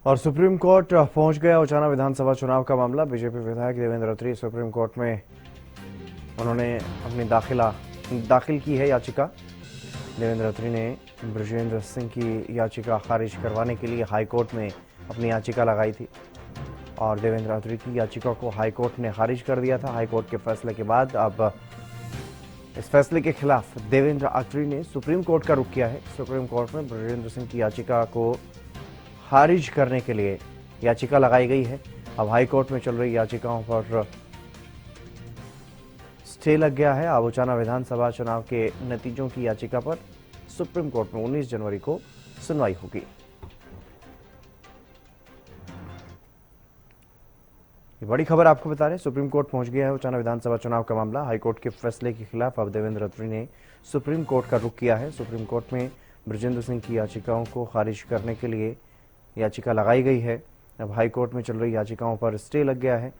और supreme court पहुंच गया उचाना विधानसभा चुनाव का मामला। बीजेपी विधायक देवेंद्र अत्री सुप्रीम कोर्ट में उन्होंने अपनी दाखिल की है याचिका। देवेंद्र अत्री ने बृजेंद्र सिंह की याचिका खारिज करवाने के लिए हाईकोर्ट में अपनी याचिका लगाई थी और देवेंद्र अत्री की याचिका को हाईकोर्ट ने खारिज कर दिया था। हाईकोर्ट के फैसले के बाद अब इस फैसले के खिलाफ देवेंद्र अत्री ने सुप्रीम कोर्ट का रुख किया है। सुप्रीम कोर्ट में बृजेंद्र सिंह की याचिका को खारिज करने के लिए याचिका लगाई गई है। अब हाई कोर्ट में चल रही याचिकाओं पर स्टे लग गया है। अब उचाना विधानसभा चुनाव के नतीजों की याचिका पर सुप्रीम कोर्ट में 19 जनवरी को सुनवाई होगी। ये बड़ी खबर आपको बता रहे हैं, सुप्रीम कोर्ट पहुंच गया है उचाना विधानसभा चुनाव का मामला। हाईकोर्ट के फैसले के खिलाफ अब देवेंद्र अत्री ने सुप्रीम कोर्ट का रुख किया है। सुप्रीम कोर्ट में बृजेंद्र सिंह की याचिकाओं को खारिज करने के लिए याचिका लगाई गई है। अब हाई कोर्ट में चल रही याचिकाओं पर स्टे लग गया है।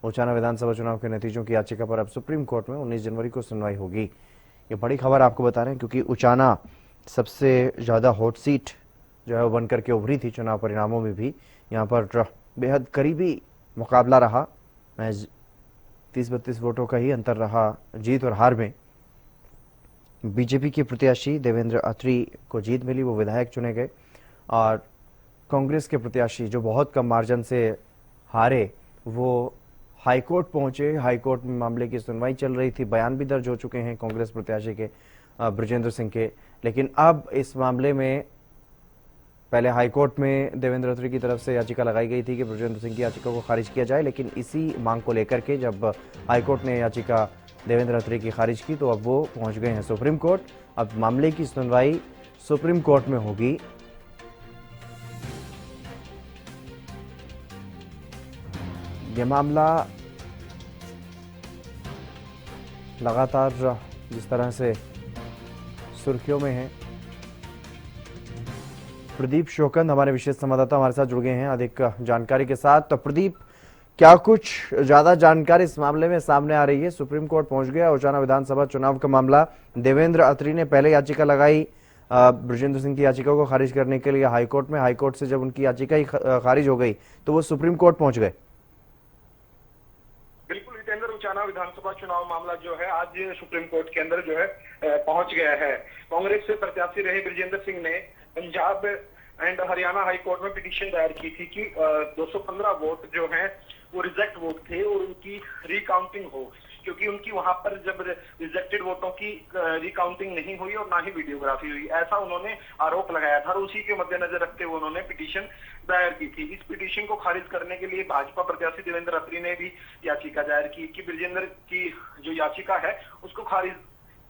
उचाना विधानसभा चुनाव के नतीजों की याचिका पर अब सुप्रीम कोर्ट में 19 जनवरी को सुनवाई होगी। ये बड़ी खबर आपको बता रहे हैं क्योंकि उचाना सबसे ज़्यादा हॉट सीट जो है वो बनकर के उभरी थी चुनाव परिणामों में भी। यहाँ पर बेहद करीबी मुकाबला रहा। महज 30-32 वोटों का ही अंतर रहा जीत और हार में। बीजेपी के प्रत्याशी देवेंद्र अत्री को जीत मिली, वो विधायक चुने गए और कांग्रेस के प्रत्याशी जो बहुत कम मार्जिन से हारे वो हाईकोर्ट पहुंचे। हाईकोर्ट में मामले की सुनवाई चल रही थी, बयान भी दर्ज हो चुके हैं कांग्रेस प्रत्याशी के बृजेंद्र सिंह के। लेकिन अब इस मामले में पहले हाईकोर्ट में देवेंद्र अत्री की तरफ से याचिका लगाई गई थी कि बृजेंद्र सिंह की याचिका को खारिज किया जाए, लेकिन इसी मांग को लेकर के जब हाईकोर्ट ने याचिका देवेंद्र अत्री की खारिज की तो अब वो पहुंच गए हैं सुप्रीम कोर्ट। अब मामले की सुनवाई सुप्रीम कोर्ट में होगी। ये मामला लगातार जिस तरह से सुर्खियों में है। प्रदीप शोकंद हमारे विशेष संवाददाता हमारे साथ जुड़ गए हैं अधिक जानकारी के साथ। तो प्रदीप, क्या कुछ ज्यादा जानकारी इस मामले में सामने आ रही है? सुप्रीम कोर्ट पहुंच गया उचाना विधानसभा चुनाव का मामला। देवेंद्र अत्री ने पहले याचिका लगाई बृजेंद्र सिंह की याचिका को खारिज करने के लिए हाईकोर्ट में। हाईकोर्ट से जब उनकी याचिका ही खारिज हो गई तो वो सुप्रीम कोर्ट पहुंच गए। उचाना विधानसभा चुनाव मामला जो है आज सुप्रीम कोर्ट के अंदर जो है पहुंच गया है। कांग्रेस से प्रत्याशी रहे बृजेंद्र सिंह ने Punjab and Haryana high court में पिटीशन दायर की थी कि 215 वोट जो हैं वो रिजेक्ट वोट थे और उनकी रिकाउंटिंग हो, क्योंकि उनकी वहां पर जब रिजेक्टेड वोटों की रिकाउंटिंग नहीं हुई और ना ही वीडियोग्राफी हुई, ऐसा उन्होंने आरोप लगाया था और उसी के मद्देनजर रखते हुए उन्होंने पिटीशन दायर की थी। इस पिटीशन को खारिज करने के लिए भाजपा प्रत्याशी देवेंद्र अत्री ने भी याचिका दायर की कि बृजेंद्र की जो याचिका है उसको खारिज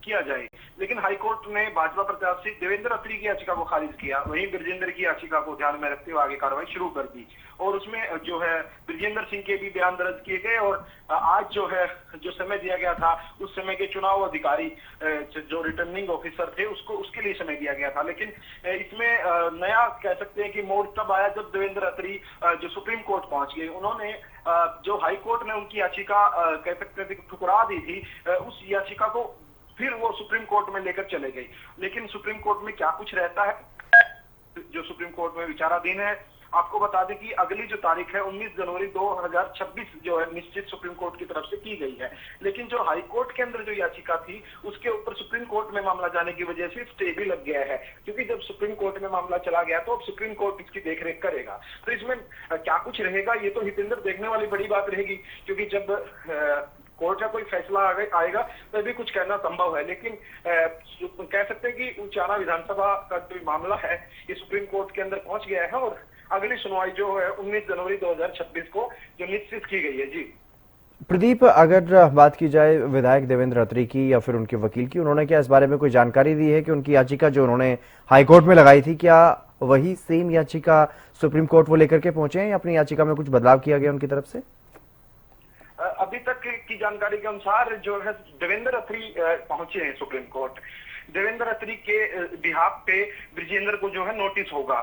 किया जाए, लेकिन हाईकोर्ट ने भाजपा प्रत्याशी देवेंद्र अत्री की याचिका को खारिज किया। वहीं बृजेंद्र की याचिका को ध्यान में रखते हुए आगे कार्रवाई शुरू कर दी और उसमें जो है बृजेंद्र सिंह के भी बयान दर्ज किए गए और आज जो है जो समय दिया गया था उस समय के चुनाव अधिकारी जो रिटर्निंग ऑफिसर थे उसके लिए समय दिया गया था। लेकिन इसमें नया कह सकते हैं कि मोड़ तब आया जब देवेंद्र अत्री जो सुप्रीम कोर्ट पहुंच गए। उन्होंने जो हाई कोर्ट ने उनकी याचिका कह सकते थे ठुकरा दी थी, उस याचिका को फिर वो सुप्रीम कोर्ट में लेकर चले गए। लेकिन सुप्रीम कोर्ट में क्या कुछ रहता है जो सुप्रीम कोर्ट में विचाराधीन है। आपको बता दें कि अगली जो तारीख है 19 जनवरी 2026 जो है निश्चित सुप्रीम कोर्ट की तरफ से की गई है, लेकिन जो हाई कोर्ट के अंदर जो याचिका थी उसके ऊपर सुप्रीम कोर्ट में मामला जाने की वजह से स्टे भी लग गया है, क्योंकि जब सुप्रीम कोर्ट में मामला चला गया तो अब सुप्रीम कोर्ट इसकी देखरेख करेगा। तो इसमें क्या कुछ रहेगा ये तो हितेंद्र देखने वाली बड़ी बात रहेगी, क्योंकि जब कोर्ट का कोई फैसला आएगा तो भी कुछ कहना संभव है। लेकिन कह सकते हैं कि उचाना विधानसभा का जो मामला है ये सुप्रीम कोर्ट के अंदर पहुंच गया है और अगली सुनवाई जो है 19 जनवरी 2026 को जो निश्चित की गई है। जी प्रदीप, अगर बात की जाए विधायक देवेंद्र अत्री की या फिर उनके वकील की, उन्होंने क्या इस बारे में कोई जानकारी दी है कि उनकी याचिका जो उन्होंने हाईकोर्ट में लगाई थी क्या वही सेम याचिका सुप्रीम कोर्ट वो लेकर के पहुंचे हैं या अपनी याचिका में कुछ बदलाव किया गया उनकी तरफ से? अभी तक की जानकारी के अनुसार जो है देवेंद्र अत्री पहुंचे हैं सुप्रीम कोर्ट, देवेंद्र अत्री के बिहाफ पे ब्रिजेंद्र को जो है नोटिस होगा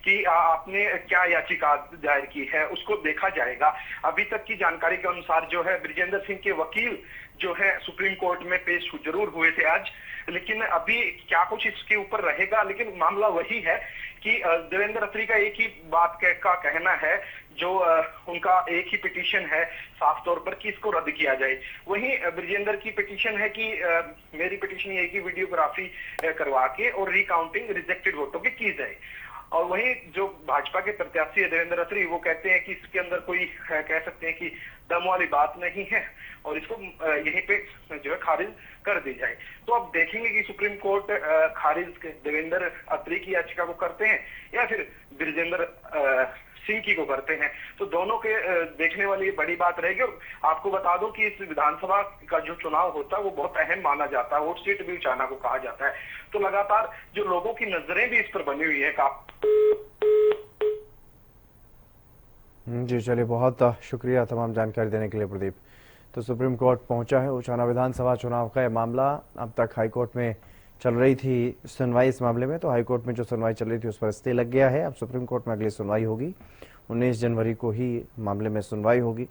कि आपने क्या याचिका दायर की है, उसको देखा जाएगा। अभी तक की जानकारी के अनुसार जो है ब्रिजेंद्र सिंह के वकील जो है सुप्रीम कोर्ट में पेश जरूर हुए थे आज, लेकिन अभी क्या कुछ इसके ऊपर रहेगा। लेकिन मामला वही है कि देवेंद्र अत्री का एक ही बात का कहना है, जो उनका एक ही पिटीशन है साफ तौर पर कि इसको रद्द किया जाए। वहीं ब्रिजेंद्र की पिटीशन है कि मेरी पिटीशन ये कि वीडियोग्राफी करवा के और रिकाउंटिंग रिजेक्टेड वोटों की जाए। और वहीं जो भाजपा के प्रत्याशी है देवेंद्र अत्री, वो कहते हैं कि इसके अंदर कोई कह सकते हैं कि दम वाली बात नहीं है और इसको यहीं पे जो है खारिज कर दी जाए। तो अब देखेंगे कि सुप्रीम कोर्ट खारिज देवेंद्र अत्री की याचिका को करते हैं या फिर ब्रिजेंद्र सिंह की को करते हैं। तो दोनों के देखने वाली बड़ी बात रहेगी। और आपको बता दूं कि इस विधानसभा का जो चुनाव होता है वो बहुत अहम माना जाता है, वोट सीट भी चाना को कहा जाता है। तो लगातार जो लोगों की नजरें भी इस पर बनी हुई है। जी चलिए, बहुत शुक्रिया तमाम जानकारी देने के लिए प्रदीप। तो सुप्रीम कोर्ट पहुंचा है उचाना विधानसभा चुनाव का यह मामला। अब तक हाईकोर्ट में चल रही थी सुनवाई इस मामले में, तो हाईकोर्ट में जो सुनवाई चल रही थी उस पर स्टे लग गया है। अब सुप्रीम कोर्ट में अगली सुनवाई होगी 19 जनवरी को ही मामले में सुनवाई होगी।